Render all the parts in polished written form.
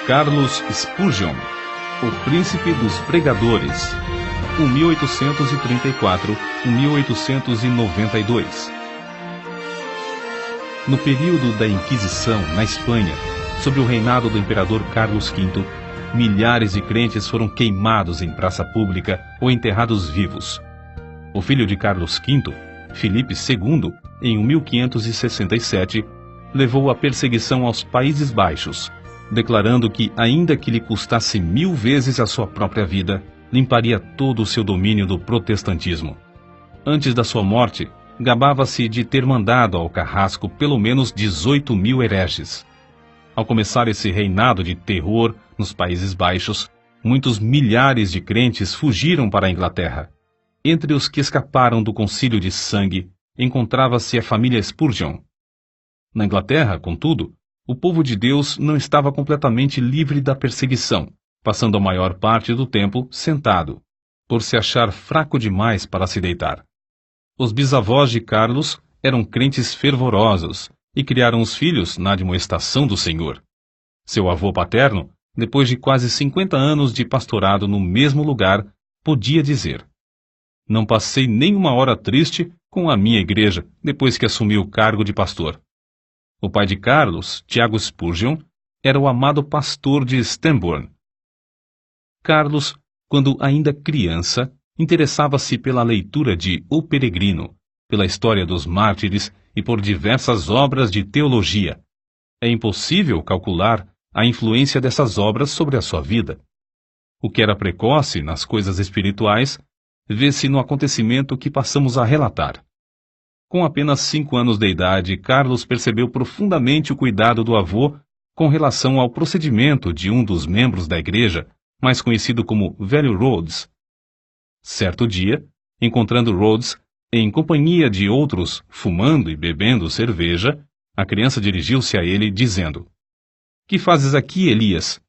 Carlos Spurgeon, o príncipe dos pregadores, 1834-1892. No período da Inquisição, na Espanha, sob o reinado do imperador Carlos V, milhares de crentes foram queimados em praça pública ou enterrados vivos. O filho de Carlos V, Filipe II, em 1567, levou a perseguição aos Países Baixos, declarando que, ainda que lhe custasse 1000 vezes a sua própria vida, limparia todo o seu domínio do protestantismo. Antes da sua morte, gabava-se de ter mandado ao carrasco pelo menos 18.000 hereges. Ao começar esse reinado de terror nos Países Baixos, muitos milhares de crentes fugiram para a Inglaterra. Entre os que escaparam do concílio de sangue, encontrava-se a família Spurgeon. Na Inglaterra, contudo, o povo de Deus não estava completamente livre da perseguição, passando a maior parte do tempo sentado, por se achar fraco demais para se deitar. Os bisavós de Carlos eram crentes fervorosos e criaram os filhos na admoestação do Senhor. Seu avô paterno, depois de quase 50 anos de pastorado no mesmo lugar, podia dizer: "Não passei nem uma hora triste com a minha igreja depois que assumi o cargo de pastor." O pai de Carlos, Tiago Spurgeon, era o amado pastor de Stambourne. Carlos, quando ainda criança, interessava-se pela leitura de O Peregrino, pela história dos mártires e por diversas obras de teologia. É impossível calcular a influência dessas obras sobre a sua vida. O que era precoce nas coisas espirituais vê-se no acontecimento que passamos a relatar. Com apenas 5 anos de idade, Carlos percebeu profundamente o cuidado do avô com relação ao procedimento de um dos membros da igreja, mais conhecido como Velho Rhodes. Certo dia, encontrando Rhodes em companhia de outros fumando e bebendo cerveja, a criança dirigiu-se a ele dizendo: "Que fazes aqui, Elias?"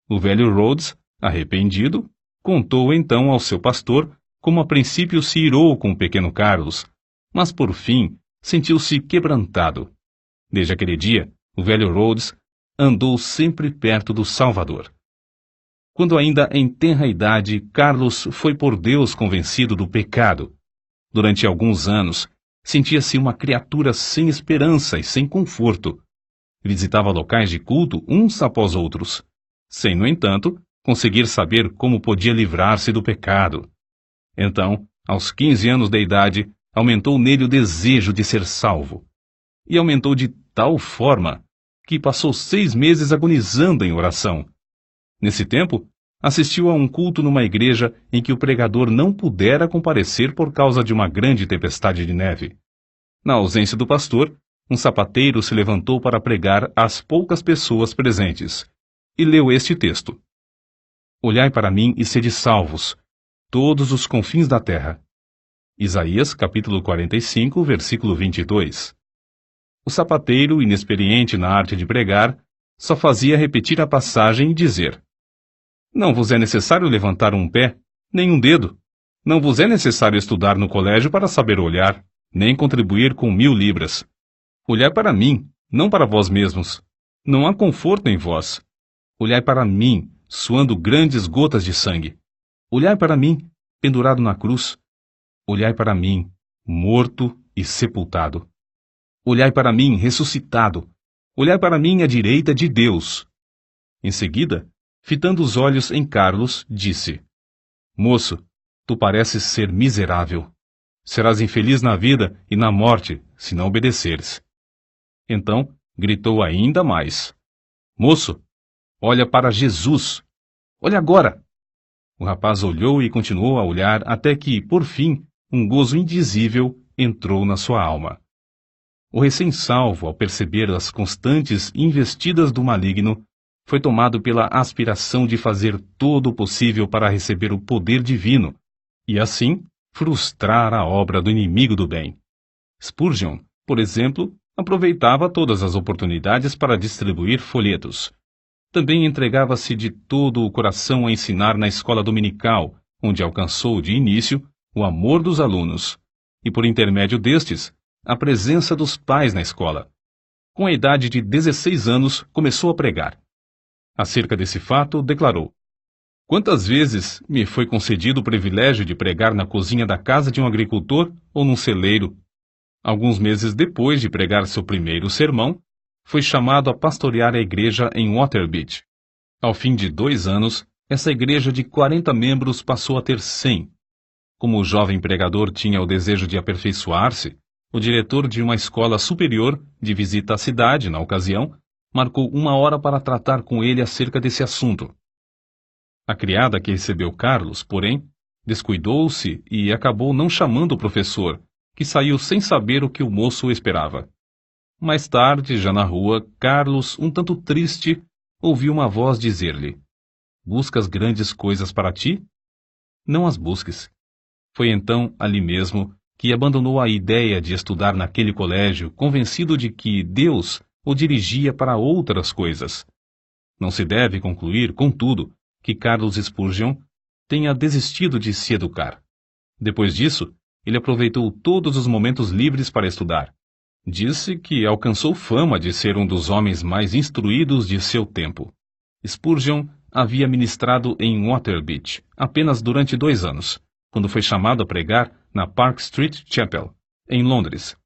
O velho Rhodes, arrependido, contou então ao seu pastor como a princípio se irou com o pequeno Carlos, mas por fim sentiu-se quebrantado. Desde aquele dia, o velho Rhodes andou sempre perto do Salvador. Quando ainda em tenra idade, Carlos foi por Deus convencido do pecado. Durante alguns anos, sentia-se uma criatura sem esperança e sem conforto. Visitava locais de culto uns após outros, sem, no entanto, conseguir saber como podia livrar-se do pecado. Então, aos 15 anos de idade, aumentou nele o desejo de ser salvo. E aumentou de tal forma que passou 6 meses agonizando em oração. Nesse tempo, assistiu a um culto numa igreja em que o pregador não pudera comparecer por causa de uma grande tempestade de neve. Na ausência do pastor, um sapateiro se levantou para pregar às poucas pessoas presentes, e leu este texto: "Olhai para mim e sede salvos, todos os confins da terra." Isaías, capítulo 45, versículo 22. O sapateiro, inexperiente na arte de pregar, só fazia repetir a passagem e dizer: "Não vos é necessário levantar um pé, nem um dedo. Não vos é necessário estudar no colégio para saber olhar, nem contribuir com 1000 libras. Olhai para mim, não para vós mesmos. Não há conforto em vós. Olhai para mim, suando grandes gotas de sangue. Olhai para mim, pendurado na cruz. Olhai para mim, morto e sepultado. Olhai para mim, ressuscitado. Olhai para mim à direita de Deus." Em seguida, fitando os olhos em Carlos, disse: "Moço, tu pareces ser miserável. Serás infeliz na vida e na morte, se não obedeceres." Então, gritou ainda mais: "Moço, olha para Jesus. Olha agora." O rapaz olhou e continuou a olhar até que, por fim, um gozo indizível entrou na sua alma. O recém-salvo, ao perceber as constantes investidas do maligno, foi tomado pela aspiração de fazer todo o possível para receber o poder divino, e assim frustrar a obra do inimigo do bem. Spurgeon, por exemplo, aproveitava todas as oportunidades para distribuir folhetos. Também entregava-se de todo o coração a ensinar na escola dominical, onde alcançou de início o amor dos alunos, e por intermédio destes, a presença dos pais na escola. Com a idade de 16 anos, começou a pregar. Acerca desse fato, declarou: "Quantas vezes me foi concedido o privilégio de pregar na cozinha da casa de um agricultor ou num celeiro. Alguns meses depois de pregar seu primeiro sermão, foi chamado a pastorear a igreja em Waterbeach. Ao fim de 2 anos, essa igreja de 40 membros passou a ter 100. Como o jovem pregador tinha o desejo de aperfeiçoar-se, o diretor de uma escola superior, de visita à cidade na ocasião, marcou 1 hora para tratar com ele acerca desse assunto. A criada que recebeu Carlos, porém, descuidou-se e acabou não chamando o professor, que saiu sem saber o que o moço esperava. Mais tarde, já na rua, Carlos, um tanto triste, ouviu uma voz dizer-lhe: "Buscas grandes coisas para ti? Não as busques." Foi então, ali mesmo, que abandonou a ideia de estudar naquele colégio, convencido de que Deus o dirigia para outras coisas. Não se deve concluir, contudo, que Carlos Spurgeon tenha desistido de se educar. Depois disso, ele aproveitou todos os momentos livres para estudar. Disse que alcançou fama de ser um dos homens mais instruídos de seu tempo. Spurgeon havia ministrado em Waterbeach apenas durante 2 anos, quando foi chamado a pregar na Park Street Chapel, em Londres.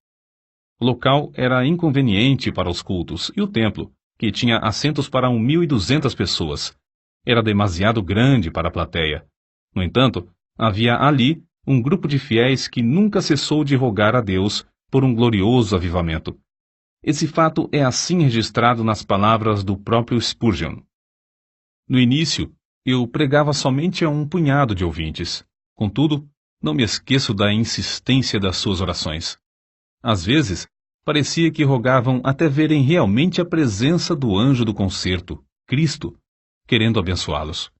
O local era inconveniente para os cultos e o templo, que tinha assentos para 1.200 pessoas, era demasiado grande para a plateia. No entanto, havia ali um grupo de fiéis que nunca cessou de rogar a Deus por um glorioso avivamento. Esse fato é assim registrado nas palavras do próprio Spurgeon. No início, eu pregava somente a um punhado de ouvintes. Contudo, não me esqueço da insistência das suas orações. Às vezes, parecia que rogavam até verem realmente a presença do anjo do concerto, Cristo, querendo abençoá-los.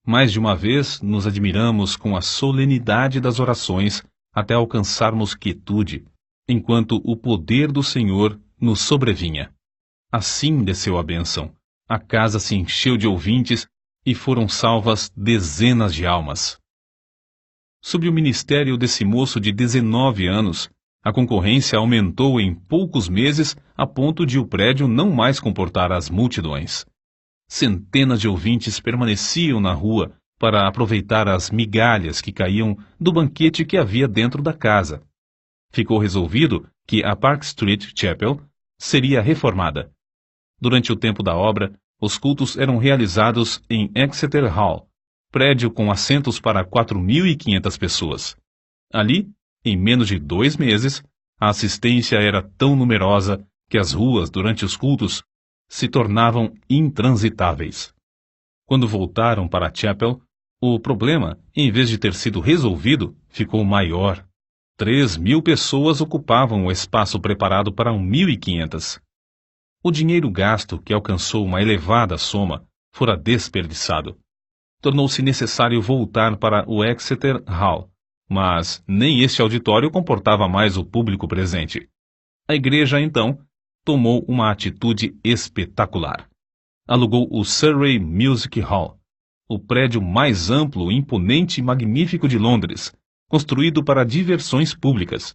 Mais de uma vez nos admiramos com a solenidade das orações até alcançarmos quietude, enquanto o poder do Senhor nos sobrevinha. Assim desceu a bênção, a casa se encheu de ouvintes e foram salvas dezenas de almas. Sob o ministério desse moço de 19 anos, a concorrência aumentou em poucos meses a ponto de o prédio não mais comportar as multidões. Centenas de ouvintes permaneciam na rua para aproveitar as migalhas que caíam do banquete que havia dentro da casa. Ficou resolvido que a Park Street Chapel seria reformada. Durante o tempo da obra, os cultos eram realizados em Exeter Hall, prédio com assentos para 4.500 pessoas. Ali, em menos de 2 meses, a assistência era tão numerosa que as ruas, durante os cultos, se tornavam intransitáveis. Quando voltaram para a Chapel, o problema, em vez de ter sido resolvido, ficou maior. 3.000 pessoas ocupavam o espaço preparado para 1.500. O dinheiro gasto, que alcançou uma elevada soma, fora desperdiçado. Tornou-se necessário voltar para o Exeter Hall, mas nem este auditório comportava mais o público presente. A igreja, então, tomou uma atitude espetacular. Alugou o Surrey Music Hall, o prédio mais amplo, imponente e magnífico de Londres, construído para diversões públicas.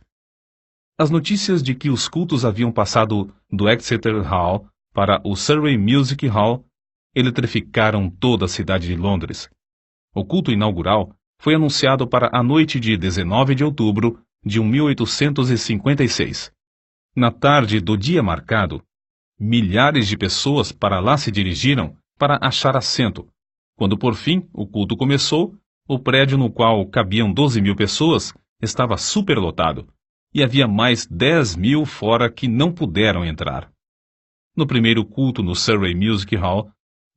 As notícias de que os cultos haviam passado do Exeter Hall para o Surrey Music Hall eletrificaram toda a cidade de Londres. O culto inaugural foi anunciado para a noite de 19 de outubro de 1856. Na tarde do dia marcado, milhares de pessoas para lá se dirigiram para achar assento. Quando por fim o culto começou, o prédio no qual cabiam 12.000 pessoas estava superlotado, e havia mais 10.000 fora que não puderam entrar. No primeiro culto no Surrey Music Hall,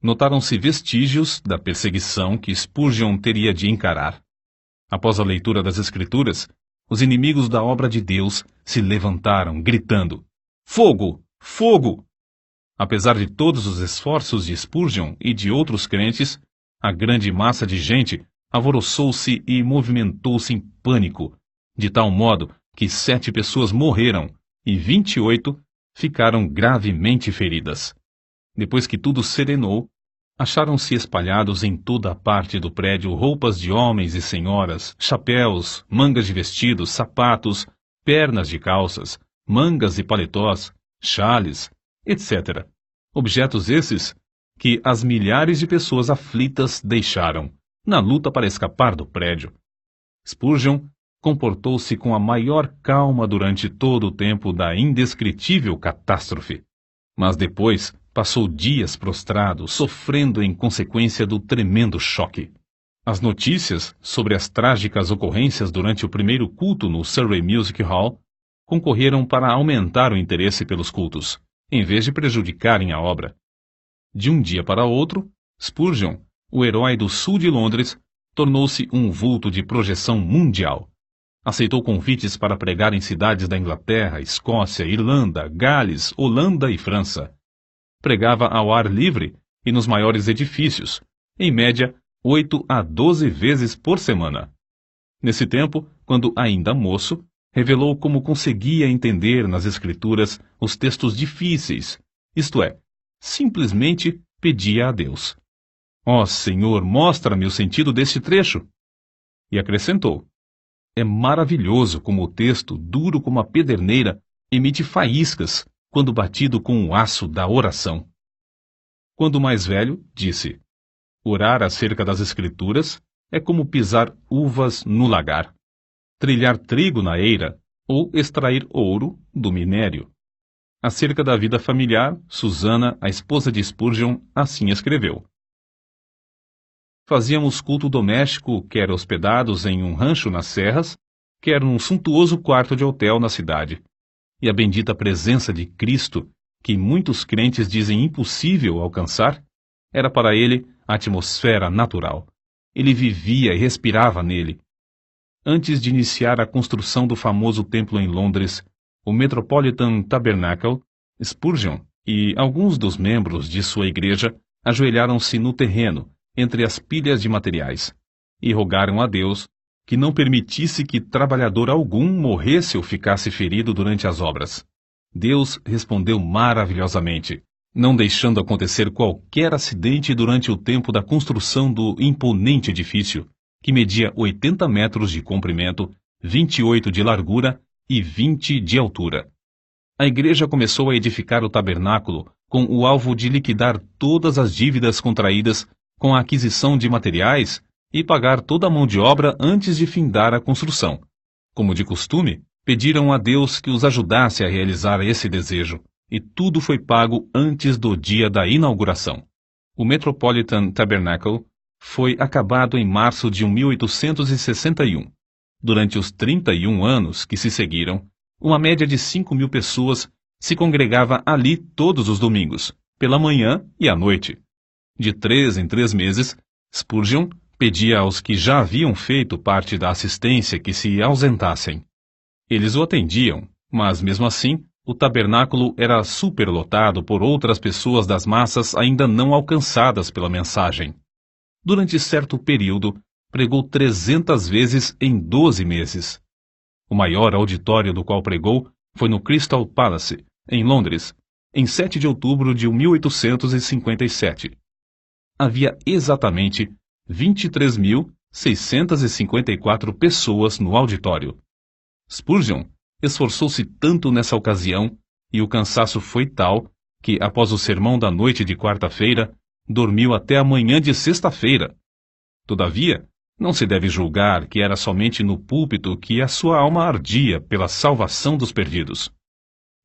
notaram-se vestígios da perseguição que Spurgeon teria de encarar. Após a leitura das Escrituras, os inimigos da obra de Deus se levantaram, gritando: "Fogo! Fogo!" Apesar de todos os esforços de Spurgeon e de outros crentes, a grande massa de gente alvoroçou-se e movimentou-se em pânico, de tal modo que 7 pessoas morreram e 28 ficaram gravemente feridas. Depois que tudo serenou, acharam-se espalhados em toda a parte do prédio roupas de homens e senhoras, chapéus, mangas de vestidos, sapatos, pernas de calças, mangas e paletós, chales, etc. Objetos esses que as milhares de pessoas aflitas deixaram, na luta para escapar do prédio. Spurgeon comportou-se com a maior calma durante todo o tempo da indescritível catástrofe, mas depois passou dias prostrado, sofrendo em consequência do tremendo choque. As notícias sobre as trágicas ocorrências durante o primeiro culto no Surrey Music Hall concorreram para aumentar o interesse pelos cultos, em vez de prejudicarem a obra. De um dia para outro, Spurgeon, o herói do sul de Londres, tornou-se um vulto de projeção mundial. Aceitou convites para pregar em cidades da Inglaterra, Escócia, Irlanda, Gales, Holanda e França. Pregava ao ar livre e nos maiores edifícios, em média 8 a 12 vezes por semana. Nesse tempo, quando ainda moço, revelou como conseguia entender nas Escrituras os textos difíceis, isto é, simplesmente pedia a Deus: ó Senhor, mostra-me o sentido deste trecho. E acrescentou: é maravilhoso como o texto, duro como a pederneira, emite faíscas quando batido com o aço da oração. Quando mais velho, disse: orar acerca das Escrituras é como pisar uvas no lagar, trilhar trigo na eira ou extrair ouro do minério. Acerca da vida familiar, Susana, a esposa de Spurgeon, assim escreveu: fazíamos culto doméstico, quer hospedados em um rancho nas serras, quer num suntuoso quarto de hotel na cidade. E a bendita presença de Cristo, que muitos crentes dizem impossível alcançar, era para ele a atmosfera natural. Ele vivia e respirava nele. Antes de iniciar a construção do famoso templo em Londres, o Metropolitan Tabernacle, Spurgeon e alguns dos membros de sua igreja ajoelharam-se no terreno, entre as pilhas de materiais, e rogaram a Deus que não permitisse que trabalhador algum morresse ou ficasse ferido durante as obras. Deus respondeu maravilhosamente, não deixando acontecer qualquer acidente durante o tempo da construção do imponente edifício, que media 80 metros de comprimento, 28 de largura e 20 de altura. A igreja começou a edificar o tabernáculo com o alvo de liquidar todas as dívidas contraídas com a aquisição de materiais e pagar toda a mão de obra antes de findar a construção. Como de costume, pediram a Deus que os ajudasse a realizar esse desejo, e tudo foi pago antes do dia da inauguração. O Metropolitan Tabernacle foi acabado em março de 1861. Durante os 31 anos que se seguiram, uma média de 5.000 pessoas se congregava ali todos os domingos, pela manhã e à noite. De 3 em 3 meses, Spurgeon pedia aos que já haviam feito parte da assistência que se ausentassem. Eles o atendiam, mas mesmo assim, o tabernáculo era superlotado por outras pessoas das massas ainda não alcançadas pela mensagem. Durante certo período, pregou 300 vezes em 12 meses. O maior auditório do qual pregou foi no Crystal Palace, em Londres, em 7 de outubro de 1857. Havia exatamente 23.654 pessoas no auditório. Spurgeon esforçou-se tanto nessa ocasião, e o cansaço foi tal, que, após o sermão da noite de quarta-feira, dormiu até a manhã de sexta-feira. Todavia, não se deve julgar que era somente no púlpito que a sua alma ardia pela salvação dos perdidos.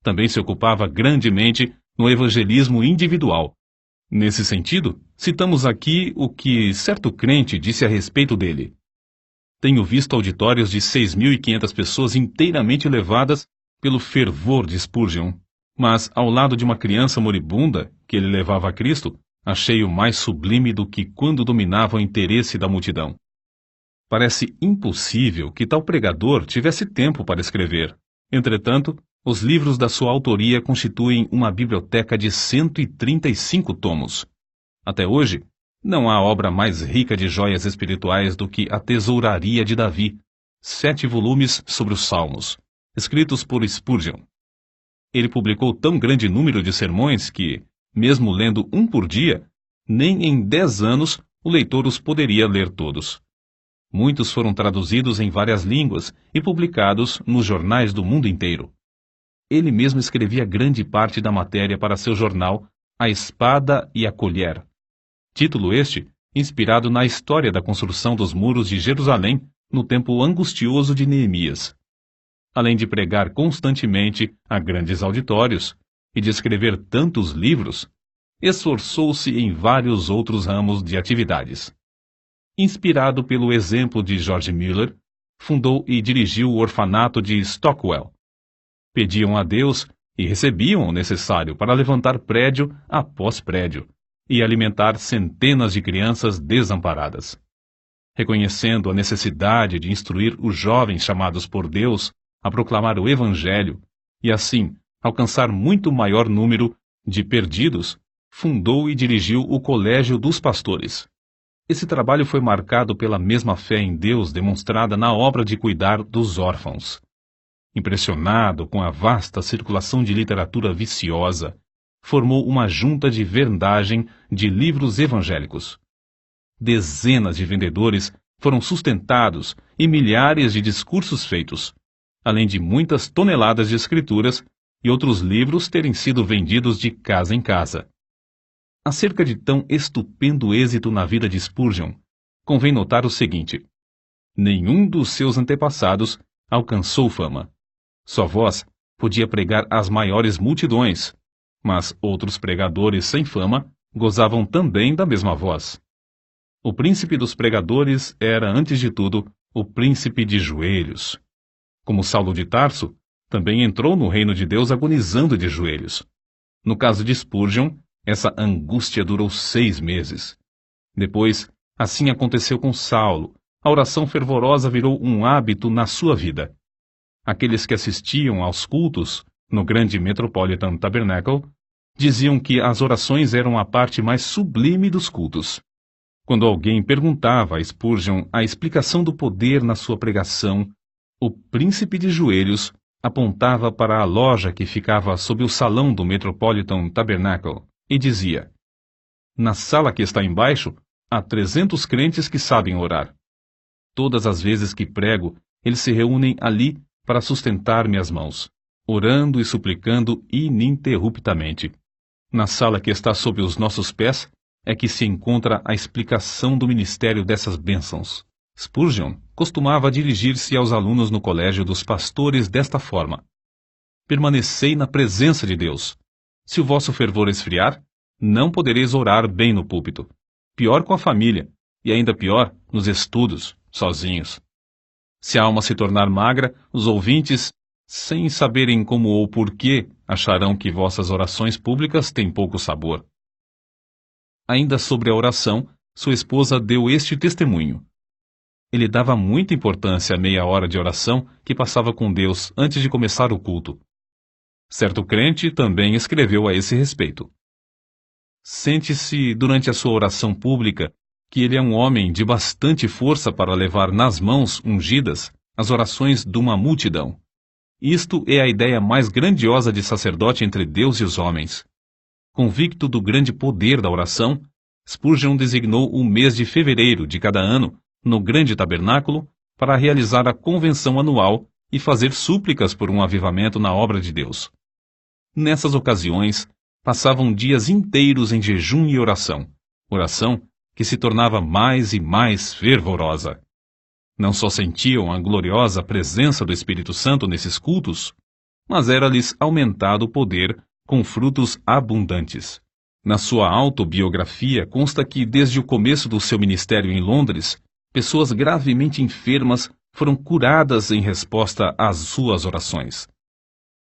Também se ocupava grandemente no evangelismo individual. Nesse sentido, citamos aqui o que certo crente disse a respeito dele. Tenho visto auditórios de 6.500 pessoas inteiramente levadas pelo fervor de Spurgeon, mas ao lado de uma criança moribunda que ele levava a Cristo, achei-o mais sublime do que quando dominava o interesse da multidão. Parece impossível que tal pregador tivesse tempo para escrever. Entretanto, os livros da sua autoria constituem uma biblioteca de 135 tomos. Até hoje, não há obra mais rica de joias espirituais do que a Tesouraria de Davi, 7 volumes sobre os Salmos, escritos por Spurgeon. Ele publicou tão grande número de sermões que, mesmo lendo um por dia, nem em 10 anos o leitor os poderia ler todos. Muitos foram traduzidos em várias línguas e publicados nos jornais do mundo inteiro. Ele mesmo escrevia grande parte da matéria para seu jornal, A Espada e a Colher. Título este, inspirado na história da construção dos muros de Jerusalém no tempo angustioso de Neemias. Além de pregar constantemente a grandes auditórios e de escrever tantos livros, esforçou-se em vários outros ramos de atividades. Inspirado pelo exemplo de George Mueller, fundou e dirigiu o orfanato de Stockwell. Pediam a Deus e recebiam o necessário para levantar prédio após prédio e alimentar centenas de crianças desamparadas. Reconhecendo a necessidade de instruir os jovens chamados por Deus a proclamar o Evangelho e, assim, alcançar muito maior número de perdidos, fundou e dirigiu o Colégio dos Pastores. Esse trabalho foi marcado pela mesma fé em Deus demonstrada na obra de cuidar dos órfãos. Impressionado com a vasta circulação de literatura viciosa, formou uma junta de vendagem de livros evangélicos. Dezenas de vendedores foram sustentados e milhares de discursos feitos, além de muitas toneladas de escrituras e outros livros terem sido vendidos de casa em casa. Acerca de tão estupendo êxito na vida de Spurgeon, convém notar o seguinte: nenhum dos seus antepassados alcançou fama. Sua voz podia pregar às maiores multidões, mas outros pregadores sem fama gozavam também da mesma voz. O príncipe dos pregadores era, antes de tudo, o príncipe de joelhos. Como Saulo de Tarso, também entrou no reino de Deus agonizando de joelhos. No caso de Spurgeon, essa angústia durou 6 meses. Depois, assim aconteceu com Saulo. A oração fervorosa virou um hábito na sua vida. Aqueles que assistiam aos cultos no grande Metropolitan Tabernacle diziam que as orações eram a parte mais sublime dos cultos. Quando alguém perguntava a Spurgeon a explicação do poder na sua pregação, o príncipe de joelhos apontava para a loja que ficava sob o salão do Metropolitan Tabernacle e dizia: na sala que está embaixo, há 300 crentes que sabem orar. Todas as vezes que prego, eles se reúnem ali para sustentar minhas mãos, orando e suplicando ininterruptamente. Na sala que está sob os nossos pés é que se encontra a explicação do ministério dessas bênçãos. Spurgeon costumava dirigir-se aos alunos no colégio dos pastores desta forma: permanecei na presença de Deus. Se o vosso fervor esfriar, não podereis orar bem no púlpito. Pior com a família, e ainda pior nos estudos, sozinhos. Se a alma se tornar magra, os ouvintes, sem saberem como ou porquê, acharão que vossas orações públicas têm pouco sabor. Ainda sobre a oração, sua esposa deu este testemunho: ele dava muita importância à meia hora de oração que passava com Deus antes de começar o culto. Certo crente também escreveu a esse respeito: sente-se durante a sua oração pública que ele é um homem de bastante força para levar nas mãos ungidas as orações de uma multidão. Isto é a ideia mais grandiosa de sacerdote entre Deus e os homens. Convicto do grande poder da oração, Spurgeon designou o mês de fevereiro de cada ano no grande tabernáculo para realizar a convenção anual e fazer súplicas por um avivamento na obra de Deus. Nessas ocasiões, passavam dias inteiros em jejum e oração que se tornava mais e mais fervorosa. Não só sentiam a gloriosa presença do Espírito Santo nesses cultos, mas era-lhes aumentado o poder com frutos abundantes. Na sua autobiografia consta que, desde o começo do seu ministério em Londres, pessoas gravemente enfermas foram curadas em resposta às suas orações.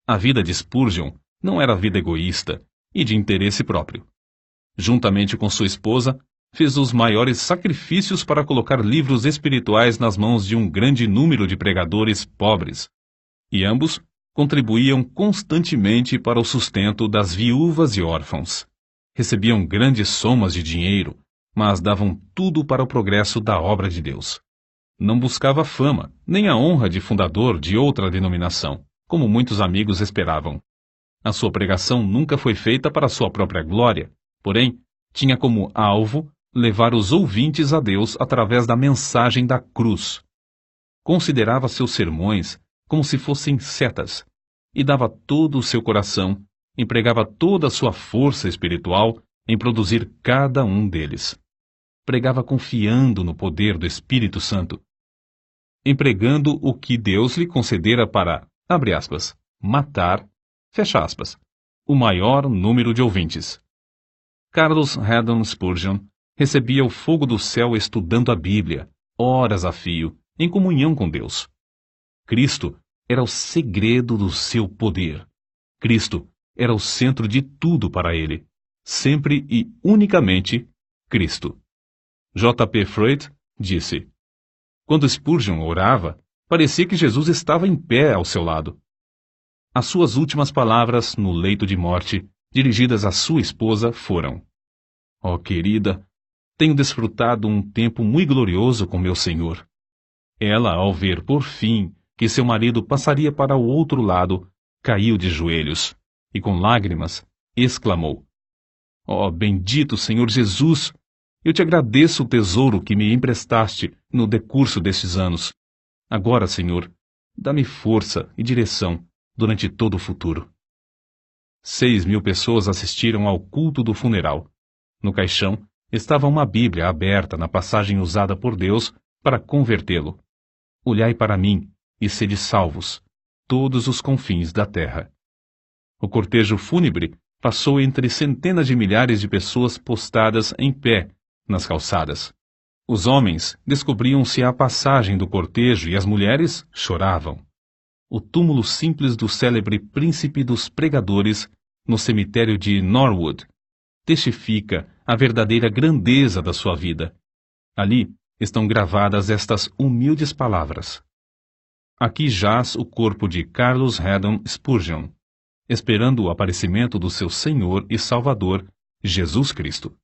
A vida de Spurgeon não era vida egoísta e de interesse próprio. Juntamente com sua esposa, fez os maiores sacrifícios para colocar livros espirituais nas mãos de um grande número de pregadores pobres, e ambos contribuíam constantemente para o sustento das viúvas e órfãos. Recebiam grandes somas de dinheiro, mas davam tudo para o progresso da obra de Deus. Não buscava fama, nem a honra de fundador de outra denominação, como muitos amigos esperavam. A sua pregação nunca foi feita para sua própria glória, porém, tinha como alvo levar os ouvintes a Deus através da mensagem da cruz. Considerava seus sermões como se fossem setas, e dava todo o seu coração empregava toda a sua força espiritual em produzir cada um deles. Pregava confiando no poder do Espírito Santo, empregando o que Deus lhe concedera para, abre aspas, matar, fecha aspas, o maior número de ouvintes. Charles Haddon Spurgeon recebia o fogo do céu estudando a Bíblia, horas a fio, em comunhão com Deus. Cristo era o segredo do seu poder. Cristo era o centro de tudo para ele. Sempre e unicamente Cristo. J. P. Freud disse: quando Spurgeon orava, parecia que Jesus estava em pé ao seu lado. As suas últimas palavras no leito de morte, dirigidas à sua esposa, foram: ó querida, tenho desfrutado um tempo muito glorioso com meu Senhor. Ela, ao ver, por fim, que seu marido passaria para o outro lado, caiu de joelhos e, com lágrimas, exclamou: ó bendito Senhor Jesus! Eu te agradeço o tesouro que me emprestaste no decurso destes anos. Agora, Senhor, dá-me força e direção durante todo o futuro. 6.000 pessoas assistiram ao culto do funeral. No caixão estava uma Bíblia aberta na passagem usada por Deus para convertê-lo. Olhai para mim e sede salvos, todos os confins da terra. O cortejo fúnebre passou entre centenas de milhares de pessoas postadas em pé nas calçadas. Os homens descobriam-se à passagem do cortejo e as mulheres choravam. O túmulo simples do célebre príncipe dos pregadores no cemitério de Norwood testifica a verdadeira grandeza da sua vida. Ali estão gravadas estas humildes palavras: aqui jaz o corpo de Charles Haddon Spurgeon, esperando o aparecimento do seu Senhor e Salvador, Jesus Cristo.